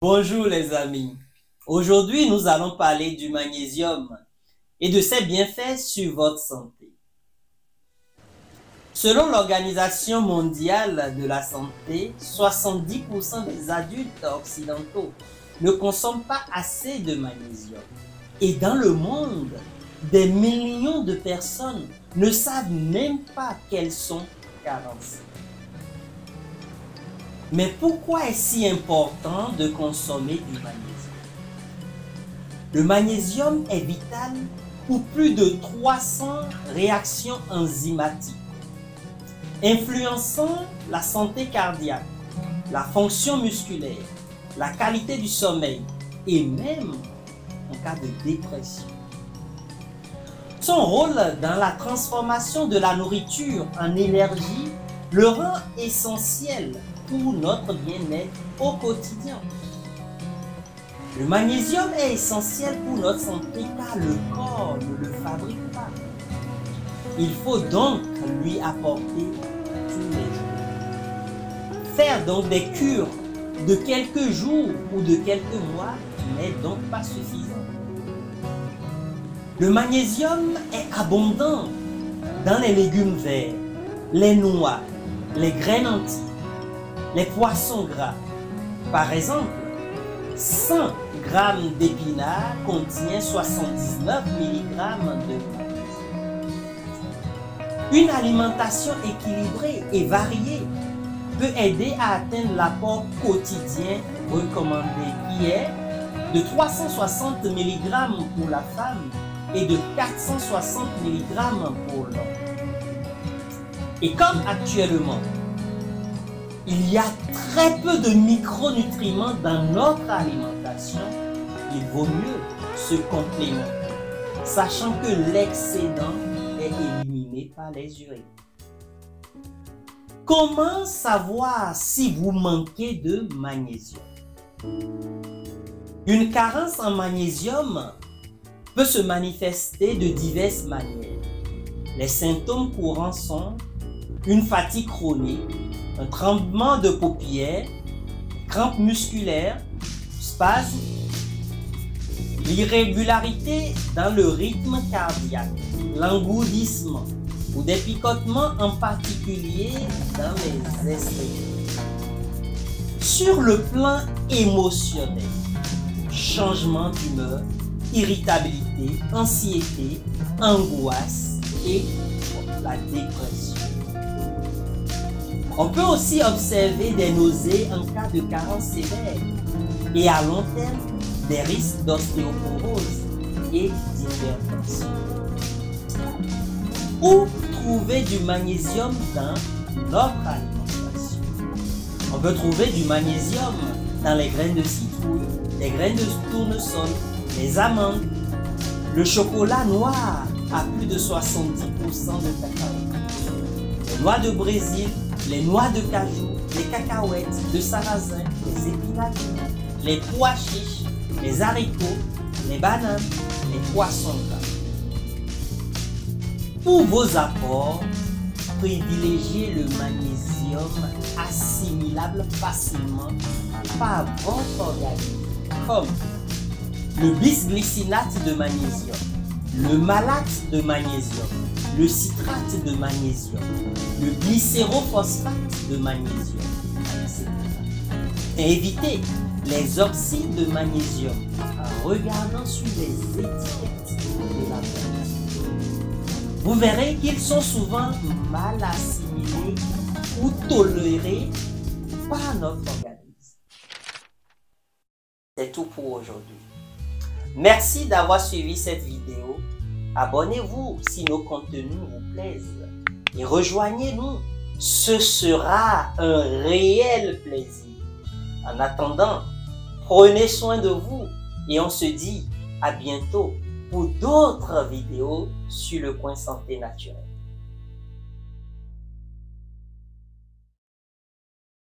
Bonjour les amis, aujourd'hui nous allons parler du magnésium et de ses bienfaits sur votre santé. Selon l'Organisation mondiale de la santé, 70% des adultes occidentaux ne consomment pas assez de magnésium. Et dans le monde, des millions de personnes ne savent même pas qu'elles sont carencées. Mais pourquoi est-ce si important de consommer du magnésium? Le magnésium est vital pour plus de 300 réactions enzymatiques, influençant la santé cardiaque, la fonction musculaire, la qualité du sommeil et même en cas de dépression. Son rôle dans la transformation de la nourriture en énergie le rend essentiel pour notre bien-être au quotidien. Le magnésium est essentiel pour notre santé car le corps ne le fabrique pas. Il faut donc lui apporter tous les jours. Faire donc des cures de quelques jours ou de quelques mois n'est donc pas suffisant. Le magnésium est abondant dans les légumes verts, les noix, les graines entières, les poissons gras. Par exemple, 100 g d'épinards contient 79 mg de magnésium. Une alimentation équilibrée et variée peut aider à atteindre l'apport quotidien recommandé qui est de 360 mg pour la femme et de 460 mg pour l'homme. Et comme actuellement, il y a très peu de micronutriments dans notre alimentation, il vaut mieux se complémenter, sachant que l'excédent est éliminé par les urines. Comment savoir si vous manquez de magnésium? Une carence en magnésium peut se manifester de diverses manières. Les symptômes courants sont une fatigue chronique, un tremblement de paupières, crampes musculaires, spasmes, l'irrégularité dans le rythme cardiaque, l'engourdissement ou des picotements en particulier dans les extrémités. Sur le plan émotionnel, changement d'humeur, irritabilité, anxiété, angoisse et la dépression. On peut aussi observer des nausées en cas de carence sévère et à long terme des risques d'ostéoporose et d'hypertension. Où trouver du magnésium dans notre alimentation? On peut trouver du magnésium dans les graines de citrouille, les graines de tournesol, les amandes, le chocolat noir à plus de 70% de cacao, les noix de Brésil, les noix de cajou, les cacahuètes, de sarrasin, les épinards, les pois chiches, les haricots, les bananes, les poissons gras. Pour vos apports, privilégiez le magnésium assimilable facilement par votre organisme, comme le bisglycinate de magnésium, le malate de magnésium, le citrate de magnésium, le glycérophosphate de magnésium, etc. Et évitez les oxydes de magnésium en regardant sur les étiquettes de la boîte. Vous verrez qu'ils sont souvent mal assimilés ou tolérés par notre organisme. C'est tout pour aujourd'hui. Merci d'avoir suivi cette vidéo. Abonnez-vous si nos contenus vous plaisent et rejoignez-nous. Ce sera un réel plaisir. En attendant, prenez soin de vous et on se dit à bientôt pour d'autres vidéos sur le coin santé naturelle.